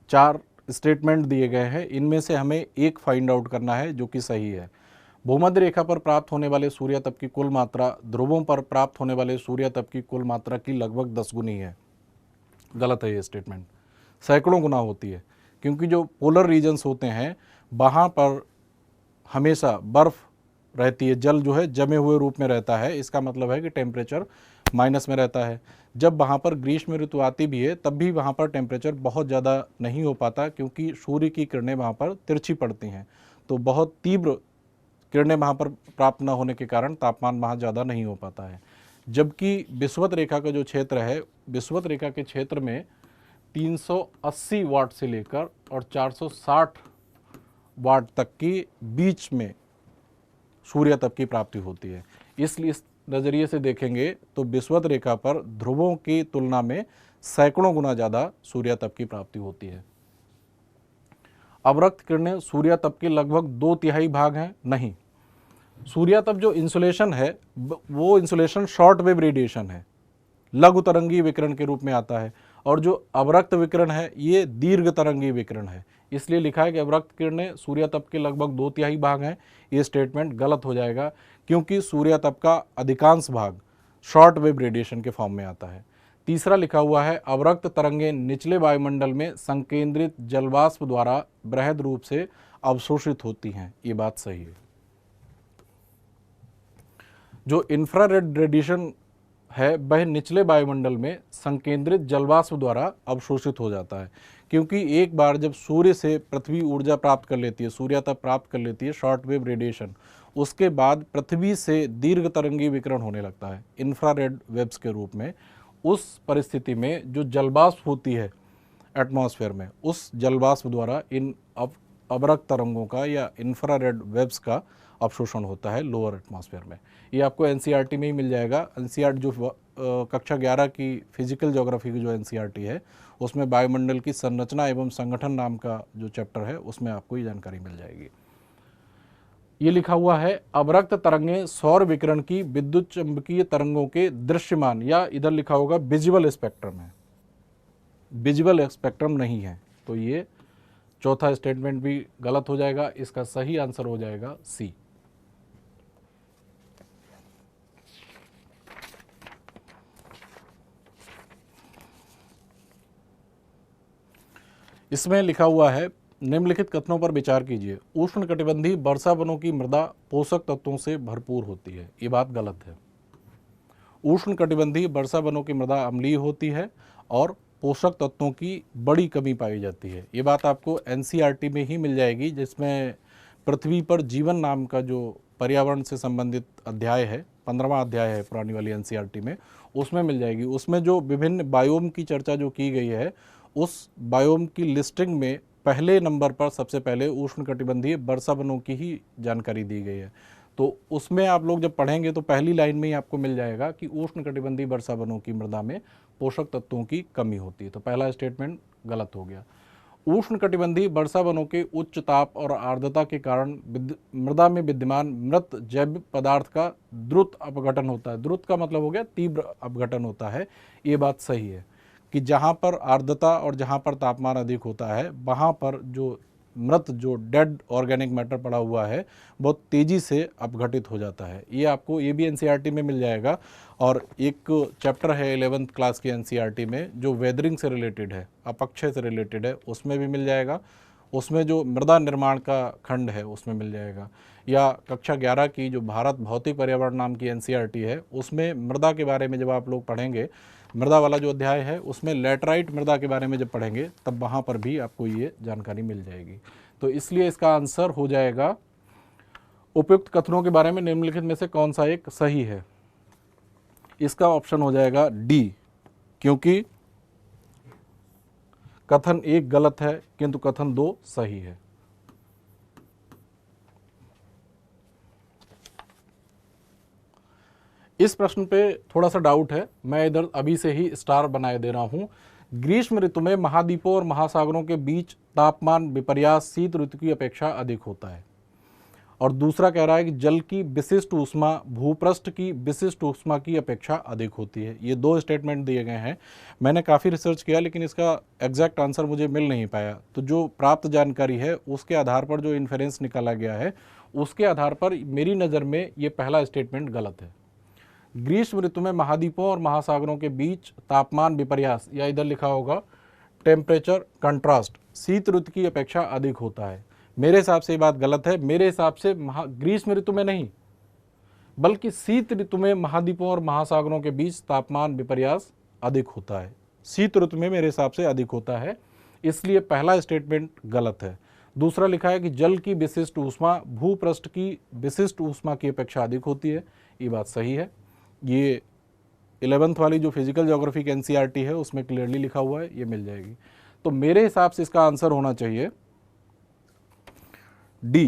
4 स्टेटमेंट दिए गए हैं, इनमें से हमें एक फाइंड आउट करना है जो कि सही है। भूमध्य रेखा पर प्राप्त होने वाले सूर्य तप की कुल मात्रा ध्रुवों पर प्राप्त होने वाले सूर्य तप की कुल मात्रा की लगभग 10 गुनी है। गलत है ये स्टेटमेंट, सैकड़ों गुना होती है, क्योंकि जो पोलर रीजन्स होते हैं वहाँ पर हमेशा बर्फ़ रहती है, जल जो है जमे हुए रूप में रहता है। इसका मतलब है कि टेम्परेचर माइनस में रहता है। जब वहाँ पर ग्रीष्म ऋतु आती भी है तब भी वहाँ पर टेम्परेचर बहुत ज़्यादा नहीं हो पाता, क्योंकि सूर्य की किरणें वहाँ पर तिरछी पड़ती हैं, तो बहुत तीव्र किरणें वहाँ पर प्राप्त न होने के कारण तापमान वहाँ ज़्यादा नहीं हो पाता है। जबकि विषुवत रेखा का जो क्षेत्र है, विषुवत रेखा के क्षेत्र में 380 वाट से लेकर और 460 वाट तक की बीच में सूर्य तप की प्राप्ति होती है। इसलिए इस नज़रिए से देखेंगे तो विषुवत रेखा पर ध्रुवों की तुलना में सैकड़ों गुना ज़्यादा सूर्य तप की प्राप्ति होती है। अवरक्त किरणें सूर्य तप के लगभग 2/3 भाग हैं? नहीं। सूर्य तप जो इंसुलेशन है वो इंसुलेशन शॉर्ट वेव रेडिएशन है, लघु तरंगी विकिरण के रूप में आता है, और जो अवरक्त विकिरण है ये दीर्घ तरंगी विकिरण है। इसलिए लिखा है कि अवरक्त किरणें सूर्य तप के लगभग 2/3 भाग हैं। ये स्टेटमेंट गलत हो जाएगा, क्योंकि सूर्य तप का अधिकांश भाग शॉर्ट वेव रेडिएशन के फॉर्म में आता है। तीसरा लिखा हुआ है अवरक्त तरंगें निचले वायुमंडल में संकेंद्रित जलवाष्प द्वारा बृहद रूप से अवशोषित होती हैं। ये बात सही है। जो इंफ्रारेड रेडिएशन है वह निचले वायुमंडल में संकेंद्रित जलवाष्प द्वारा अवशोषित हो जाता है, क्योंकि एक बार जब सूर्य से पृथ्वी ऊर्जा प्राप्त कर लेती है, सूर्य तप प्राप्त कर लेती है शॉर्ट वेव रेडिएशन, उसके बाद पृथ्वी से दीर्घ तरंगी विकिरण होने लगता है इंफ्रारेड वेव्स के रूप में। उस परिस्थिति में जो जलवाष्प होती है एटमॉस्फेयर में, उस जलवाष्प द्वारा इन अवरक्त तरंगों का या इंफ्रारेड वेव्स का अवशोषण होता है लोअर एटमॉस्फेयर में। ये आपको एनसीईआरटी में ही मिल जाएगा। एनसीईआरटी जो कक्षा 11 की फिजिकल ज्योग्राफी की जो एनसीईआरटी है उसमें वायुमंडल की संरचना एवं संगठन नाम का जो चैप्टर है उसमें आपको ये जानकारी मिल जाएगी। ये लिखा हुआ है अवरक्त तरंगें सौर विकिरण की विद्युत चुंबकीय तरंगों के दृश्यमान, या इधर लिखा होगा विजुअल स्पेक्ट्रम है, विजुअल स्पेक्ट्रम नहीं है। तो ये चौथा स्टेटमेंट भी गलत हो जाएगा। इसका सही आंसर हो जाएगा सी। इसमें लिखा हुआ है निम्नलिखित कथनों पर विचार कीजिए। उष्णकटिबंधीय वर्षा वनों की मृदा पोषक तत्वों से भरपूर होती है। ये बात गलत है। उष्णकटिबंधीय वर्षा वनों की मृदा अम्लीय होती है और पोषक तत्वों की बड़ी कमी पाई जाती है। ये बात आपको एनसीईआरटी में ही मिल जाएगी, जिसमें पृथ्वी पर जीवन नाम का जो पर्यावरण से संबंधित अध्याय है, 15वां अध्याय है पुरानी वाली एनसीईआरटी में, उसमें मिल जाएगी। उसमें जो विभिन्न बायोम की चर्चा जो की गई है, उस बायोम की लिस्टिंग में पहले नंबर पर सबसे पहले उष्णकटिबंधीय वर्षा वनों की ही जानकारी दी गई है। तो उसमें आप लोग जब पढ़ेंगे तो पहली लाइन में ही आपको मिल जाएगा कि उष्णकटिबंधीय वर्षा वनों की मृदा में पोषक तत्वों की कमी होती है। तो पहला स्टेटमेंट गलत हो गया। उष्णकटिबंधीय वर्षा वनों के उच्च ताप और आर्द्रता के कारण मृदा में विद्यमान मृत जैव पदार्थ का द्रुत अपघटन होता है। द्रुत का मतलब हो गया तीव्र अपघटन होता है। ये बात सही है कि जहाँ पर आर्द्रता और जहाँ पर तापमान अधिक होता है वहाँ पर जो मृत जो डेड ऑर्गेनिक मैटर पड़ा हुआ है बहुत तेज़ी से अपघटित हो जाता है। ये आपको ये भी एनसीईआरटी में मिल जाएगा। और एक चैप्टर है 11th क्लास की एनसीईआरटी में जो वेदरिंग से रिलेटेड है, अपक्षय से रिलेटेड है, उसमें भी मिल जाएगा। उसमें जो मृदा निर्माण का खंड है उसमें मिल जाएगा। या कक्षा 11 की जो भारत भौतिक पर्यावरण नाम की एनसीईआरटी है उसमें मृदा के बारे में जब आप लोग पढ़ेंगे, मृदा वाला जो अध्याय है उसमें लैटराइट मृदा के बारे में जब पढ़ेंगे तब वहाँ पर भी आपको ये जानकारी मिल जाएगी। तो इसलिए इसका आंसर हो जाएगा उपयुक्त कथनों के बारे में निम्नलिखित में से कौन सा एक सही है। इसका ऑप्शन हो जाएगा डी, क्योंकि कथन 1 गलत है किंतु कथन 2 सही है। इस प्रश्न पे थोड़ा सा डाउट है, मैं इधर अभी से ही स्टार बनाए दे रहा हूं। ग्रीष्म ऋतु में महाद्वीपों और महासागरों के बीच तापमान विपर्यास शीत ऋतु की अपेक्षा अधिक होता है। और दूसरा कह रहा है कि जल की विशिष्ट ऊष्मा भूपृष्ठ की विशिष्ट ऊष्मा की अपेक्षा अधिक होती है। ये 2 स्टेटमेंट दिए गए हैं। मैंने काफ़ी रिसर्च किया लेकिन इसका एग्जैक्ट आंसर मुझे मिल नहीं पाया। तो जो प्राप्त जानकारी है उसके आधार पर जो इन्फेरेंस निकाला गया है उसके आधार पर मेरी नज़र में ये पहला स्टेटमेंट गलत है। ग्रीष्म ऋतु में महाद्वीपों और महासागरों के बीच तापमान विपर्यास, या इधर लिखा होगा टेम्परेचर कंट्रास्ट, शीत ऋतु की अपेक्षा अधिक होता है। मेरे हिसाब से ये बात गलत है। मेरे हिसाब से ग्रीष्म ऋतु में नहीं बल्कि शीत ऋतु में महाद्वीपों और महासागरों के बीच तापमान विपर्यास अधिक होता है। शीत ऋतु में मेरे हिसाब से अधिक होता है, इसलिए पहला स्टेटमेंट गलत है। दूसरा लिखा है कि जल की विशिष्ट ऊष्मा भूपृष्ठ की विशिष्ट ऊष्मा की अपेक्षा अधिक होती है, ये बात सही है। ये 11th वाली जो फिजिकल ज्योग्राफी की एनसीईआरटी है उसमें क्लियरली लिखा हुआ है, ये मिल जाएगी। तो मेरे हिसाब से इसका आंसर होना चाहिए डी,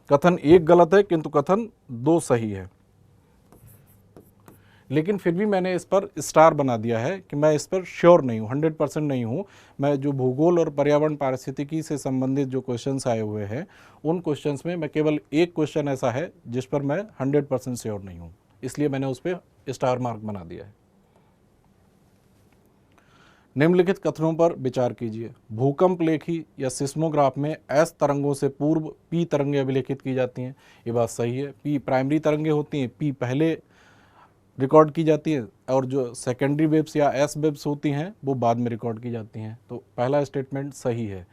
कथन 1 गलत है किंतु कथन 2 सही है। लेकिन फिर भी मैंने इस पर स्टार बना दिया है कि मैं इस पर श्योर नहीं हूँ, 100% नहीं हूँ। मैं जो भूगोल और पर्यावरण पारिस्थितिकी से संबंधित जो क्वेश्चंस आए हुए हैं उन क्वेश्चंस में मैं केवल एक क्वेश्चन ऐसा है जिस पर मैं 100% श्योर नहीं हूँ, इसलिए मैंने उस पर स्टार मार्क बना दिया है। निम्नलिखित कथनों पर विचार कीजिए। भूकंप लेखी या सिस्मोग्राफ में एस तरंगों से पूर्व पी तरंगें अभिलेखित की जाती हैं, ये बात सही है। पी प्राइमरी तरंगें होती हैं, पी पहले रिकॉर्ड की जाती है और जो सेकेंडरी वेव्स या एस वेव्स होती हैं वो बाद में रिकॉर्ड की जाती हैं। तो पहला स्टेटमेंट सही है।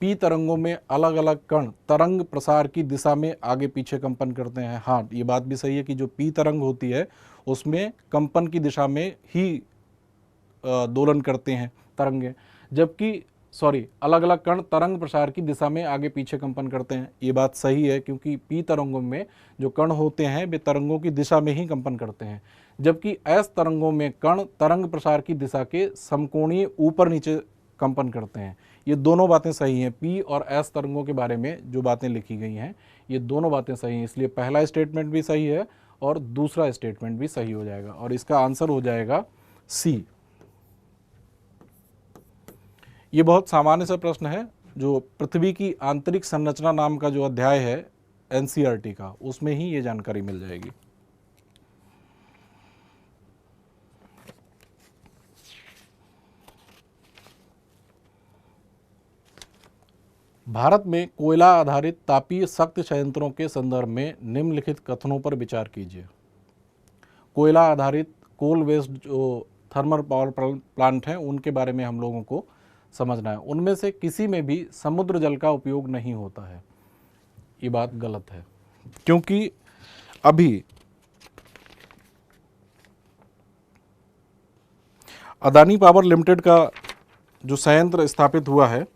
पी तरंगों में अलग अलग कण तरंग प्रसार की दिशा में आगे पीछे कंपन करते हैं। हाँ, ये बात भी सही है कि जो पी तरंग होती है उसमें कंपन की दिशा में ही दोलन करते हैं तरंगे, जबकि अलग अलग कण तरंग प्रसार की दिशा में आगे पीछे कंपन करते हैं। ये बात सही है क्योंकि पी तरंगों में जो कण होते हैं वे तरंगों की दिशा में ही कंपन करते हैं, जबकि एस तरंगों में कण तरंग प्रसार की दिशा के समकोणीय ऊपर नीचे कंपन करते हैं। ये दोनों बातें सही हैं। पी और एस तरंगों के बारे में जो बातें लिखी गई हैं ये दोनों बातें सही हैं, इसलिए पहला स्टेटमेंट भी सही है और दूसरा स्टेटमेंट भी सही हो जाएगा और इसका आंसर हो जाएगा सी। ये बहुत सामान्य सा प्रश्न है जो पृथ्वी की आंतरिक संरचना नाम का जो अध्याय है एनसीईआरटी का, उसमें ही ये जानकारी मिल जाएगी। भारत में कोयला आधारित तापीय शक्ति संयंत्रों के संदर्भ में निम्नलिखित कथनों पर विचार कीजिए। कोयला आधारित कोल बेस्ड जो थर्मल पावर प्लांट हैं उनके बारे में हम लोगों को समझना है। उनमें से किसी में भी समुद्र जल का उपयोग नहीं होता है, ये बात गलत है क्योंकि अभी अदानी पावर लिमिटेड का जो संयंत्र स्थापित हुआ है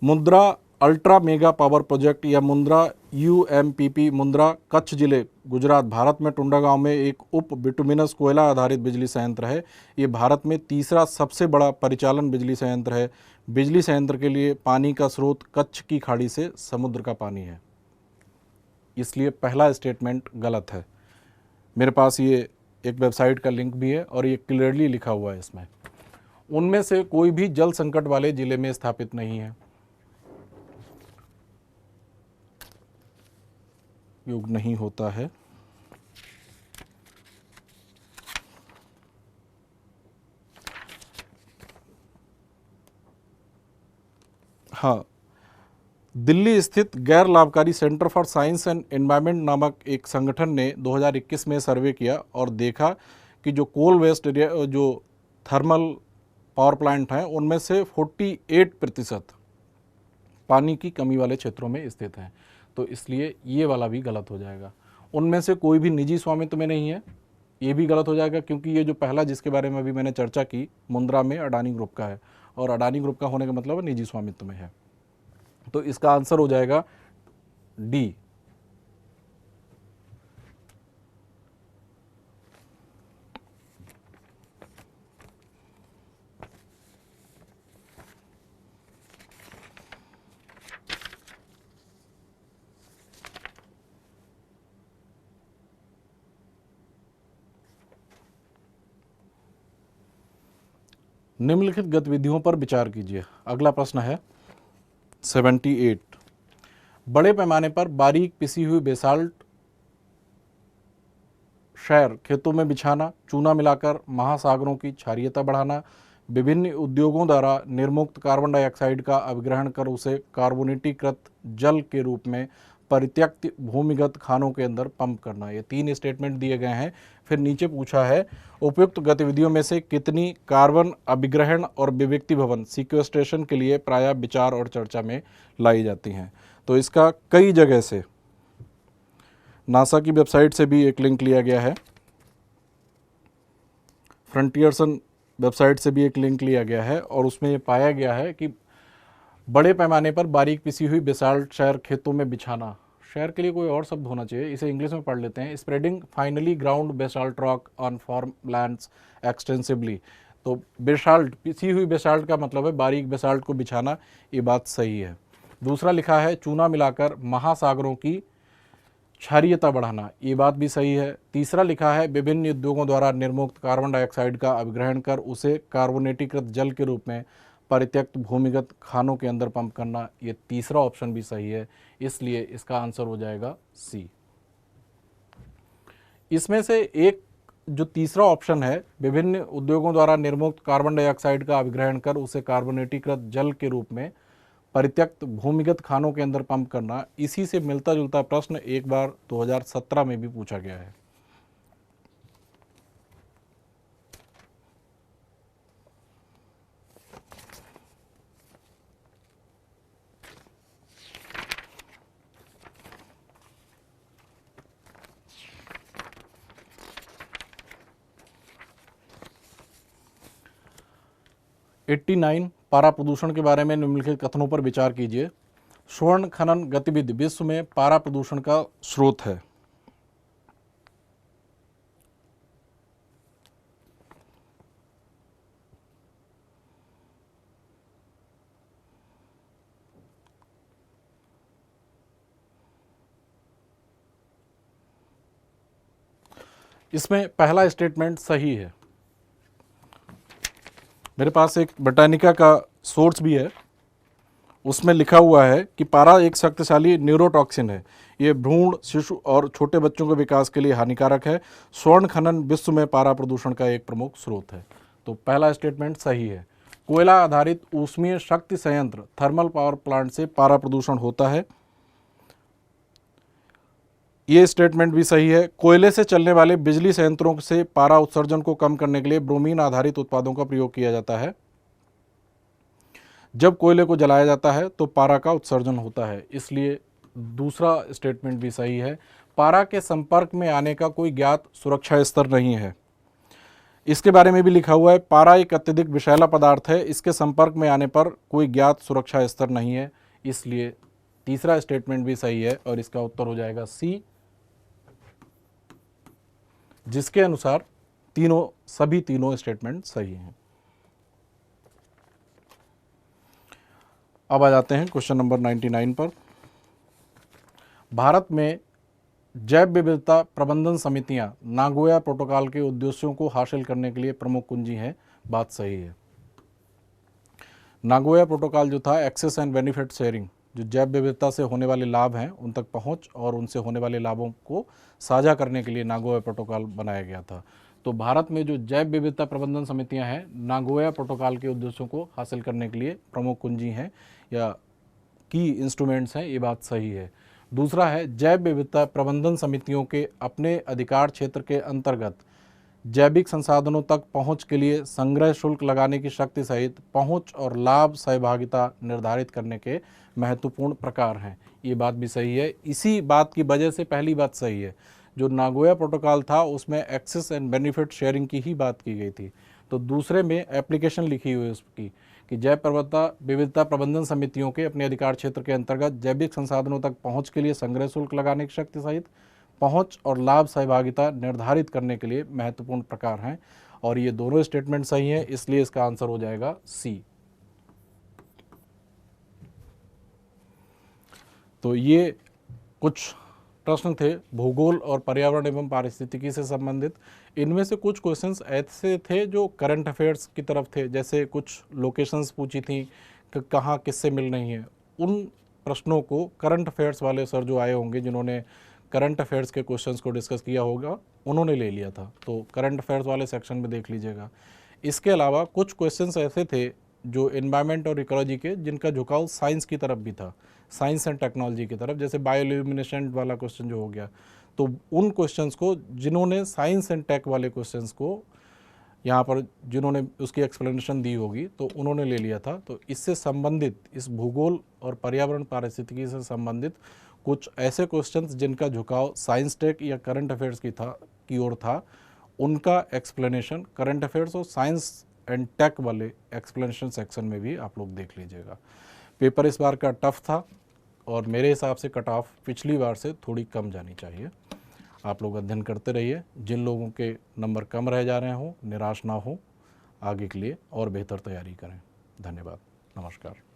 Mundra ultra mega power project या मुंद्रा यूएमपीपी मुंद्रा कच्छ जिले गुजरात भारत में टुंडा गांव में एक उप बिटुमिनस कोयला आधारित बिजली संयंत्र है। ये भारत में तीसरा सबसे बड़ा परिचालन बिजली संयंत्र है। बिजली संयंत्र के लिए पानी का स्रोत कच्छ की खाड़ी से समुद्र का पानी है, इसलिए पहला स्टेटमेंट गलत है। मेरे पास ये एक वेबसाइट का लिंक भी है और ये क्लियरली लिखा हुआ है इसमें। उनमें से कोई भी जल संकट वाले जिले में स्थापित नहीं है। योग नहीं होता है। हाँ, दिल्ली स्थित गैर लाभकारी centre for science and environment नामक एक संगठन ने 2021 में सर्वे किया और देखा कि जो कोल वेस्ट जो थर्मल पावर प्लांट हैं उनमें से 48% पानी की कमी वाले क्षेत्रों में स्थित हैं। तो इसलिए ये वाला भी गलत हो जाएगा। उनमें से कोई भी निजी स्वामित्व में नहीं है, ये भी गलत हो जाएगा क्योंकि ये जो पहला जिसके बारे में अभी मैंने चर्चा की मुंद्रा में अडानी ग्रुप का है और अडानी ग्रुप का होने का मतलब निजी स्वामित्व में है। तो इसका आंसर हो जाएगा डी। निम्नलिखित गतिविधियों पर विचार कीजिए। अगला प्रश्न है 78। बड़े पैमाने पर बारीक पिसी हुई बेसाल्ट शैर खेतों में बिछाना, चूना मिलाकर महासागरों की क्षारीयता बढ़ाना, विभिन्न उद्योगों द्वारा निर्मुक्त कार्बन डाइऑक्साइड का अभिग्रहण कर उसे कार्बोनेटीकृत जल के रूप में परित्यक्त भूमिगत खानों के अंदर पंप करना। ये 3 स्टेटमेंट दिए गए हैं। फिर नीचे पूछा है उपयुक्त गतिविधियों में से कितनी कार्बन अभिग्रहण और विव्यक्ति भवन सीक्वेस्ट्रेशन के लिए प्रायः विचार और चर्चा में लाई जाती हैं। तो इसका कई जगह से नासा की वेबसाइट से भी एक लिंक लिया गया है, फ्रंटियर्सन वेबसाइट से भी एक लिंक लिया गया है और उसमें ये पाया गया है कि बड़े पैमाने पर बारीक पिसी हुई बेसाल्ट शैर खेतों में बिछाना, शैर के लिए कोई और शब्द होना चाहिए, इसे इंग्लिश में पढ़ लेते हैं, spreading finely ground basalt rock on farm lands extensively. तो बेसाल्ट, पिसी हुई बेसाल्ट का मतलब है बारीक बेसाल्ट को बिछाना, ये बात सही है। दूसरा लिखा है चूना मिलाकर महासागरों की क्षारीयता बढ़ाना, ये बात भी सही है। तीसरा लिखा है विभिन्न उद्योगों द्वारा निर्मुक्त कार्बन डाइऑक्साइड का अभिग्रहण कर उसे कार्बोनेटीकृत जल के रूप में परित्यक्त भूमिगत खानों के अंदर पंप करना, ये तीसरा ऑप्शन भी सही है, इसलिए इसका आंसर हो जाएगा सी। इसमें से एक जो तीसरा ऑप्शन है विभिन्न उद्योगों द्वारा निर्मुक्त कार्बन डाइऑक्साइड का अभिग्रहण कर उसे कार्बोनेटीकृत जल के रूप में परित्यक्त भूमिगत खानों के अंदर पंप करना, इसी से मिलता जुलता प्रश्न एक बार 2017 में भी पूछा गया है। पारा प्रदूषण के बारे में निम्नलिखित कथनों पर विचार कीजिए। स्वर्ण खनन गतिविधि विश्व में पारा प्रदूषण का स्रोत है। इसमें पहला स्टेटमेंट सही है। मेरे पास एक बोटानिका का सोर्स भी है, उसमें लिखा हुआ है कि पारा एक शक्तिशाली न्यूरोटॉक्सिन है। ये भ्रूण, शिशु और छोटे बच्चों के विकास के लिए हानिकारक है। स्वर्ण खनन विश्व में पारा प्रदूषण का एक प्रमुख स्रोत है। तो पहला स्टेटमेंट सही है। कोयला आधारित ऊष्मीय शक्ति संयंत्र थर्मल पावर प्लांट से पारा प्रदूषण होता है, ये स्टेटमेंट भी सही है। कोयले से चलने वाले बिजली संयंत्रों से पारा उत्सर्जन को कम करने के लिए ब्रोमीन आधारित उत्पादों का प्रयोग किया जाता है। जब कोयले को जलाया जाता है तो पारा का उत्सर्जन होता है, इसलिए दूसरा स्टेटमेंट भी सही है। पारा के संपर्क में आने का कोई ज्ञात सुरक्षा स्तर नहीं है। इसके बारे में भी लिखा हुआ है पारा एक अत्यधिक विषैला पदार्थ है, इसके संपर्क में आने पर कोई ज्ञात सुरक्षा स्तर नहीं है, इसलिए तीसरा स्टेटमेंट भी सही है और इसका उत्तर हो जाएगा सी, जिसके अनुसार सभी तीनों स्टेटमेंट सही हैं। अब आ जाते हैं क्वेश्चन नंबर 99 पर। भारत में जैव विविधता प्रबंधन समितियां नागोया प्रोटोकॉल के उद्देश्यों को हासिल करने के लिए प्रमुख कुंजी हैं, बात सही है। नागोया प्रोटोकॉल जो था एक्सेस एंड बेनिफिट शेयरिंग, जो जैव विविधता से होने वाले लाभ हैं उन तक पहुंच और उनसे होने वाले लाभों को साझा करने के लिए नागोया प्रोटोकॉल बनाया गया था। तो भारत में जो जैव विविधता प्रबंधन समितियां हैं नागोया प्रोटोकॉल के उद्देश्यों को हासिल करने के लिए प्रमुख कुंजी हैं या की इंस्ट्रूमेंट्स हैं, ये बात सही है। दूसरा है जैव विविधता प्रबंधन समितियों के अपने अधिकार क्षेत्र के अंतर्गत जैविक संसाधनों तक पहुंच के लिए संग्रह शुल्क लगाने की शक्ति सहित पहुंच और लाभ सहभागिता निर्धारित करने के महत्वपूर्ण प्रकार हैं, ये बात भी सही है। इसी बात की वजह से पहली बात सही है, जो नागोया प्रोटोकॉल था उसमें एक्सेस एंड बेनिफिट शेयरिंग की ही बात की गई थी। तो दूसरे में एप्लीकेशन लिखी हुई है उसकी कि जैव विविधता प्रबंधन समितियों के अपने अधिकार क्षेत्र के अंतर्गत जैविक संसाधनों तक पहुंच के लिए संग्रह शुल्क लगाने की शक्ति सहित पहुंच और लाभ सहभागिता निर्धारित करने के लिए महत्वपूर्ण प्रकार हैं, और ये दोनों स्टेटमेंट सही हैं, इसलिए इसका आंसर हो जाएगा सी। तो ये कुछ प्रश्न थे भूगोल और पर्यावरण एवं पारिस्थितिकी से संबंधित। इनमें से कुछ क्वेश्चंस ऐसे थे जो करंट अफेयर्स की तरफ थे, जैसे कुछ लोकेशंस पूछी थी कि कहाँ किससे मिल रही हैं। उन प्रश्नों को करंट अफेयर्स वाले सर जो आए होंगे, जिन्होंने करंट अफेयर्स के क्वेश्चंस को डिस्कस किया होगा, उन्होंने ले लिया था। तो करंट अफेयर्स वाले सेक्शन में देख लीजिएगा। इसके अलावा कुछ क्वेश्चंस ऐसे थे जो एनवायरनमेंट और इकोलॉजी के, जिनका झुकाव साइंस की तरफ भी था, साइंस एंड टेक्नोलॉजी की तरफ, जैसे बायोल्यूमिनेसेंट वाला क्वेश्चन जो हो गया। तो उन क्वेश्चंस को जिन्होंने साइंस एंड टेक वाले क्वेश्चंस को यहाँ पर जिन्होंने उसकी एक्सप्लेनेशन दी होगी, तो उन्होंने ले लिया था। तो इससे संबंधित, इस भूगोल और पर्यावरण पारिस्थितिकी से संबंधित कुछ ऐसे क्वेश्चंस जिनका झुकाव साइंस टेक या करंट अफेयर्स की ओर था, उनका एक्सप्लेनेशन करंट अफेयर्स और साइंस एंड टेक वाले एक्सप्लेनेशन सेक्शन में भी आप लोग देख लीजिएगा। पेपर इस बार का टफ था और मेरे हिसाब से कट ऑफ पिछली बार से थोड़ी कम जानी चाहिए। आप लोग अध्ययन करते रहिए। जिन लोगों के नंबर कम रह जा रहे हों, निराश ना हो, आगे के लिए और बेहतर तैयारी करें। धन्यवाद, नमस्कार।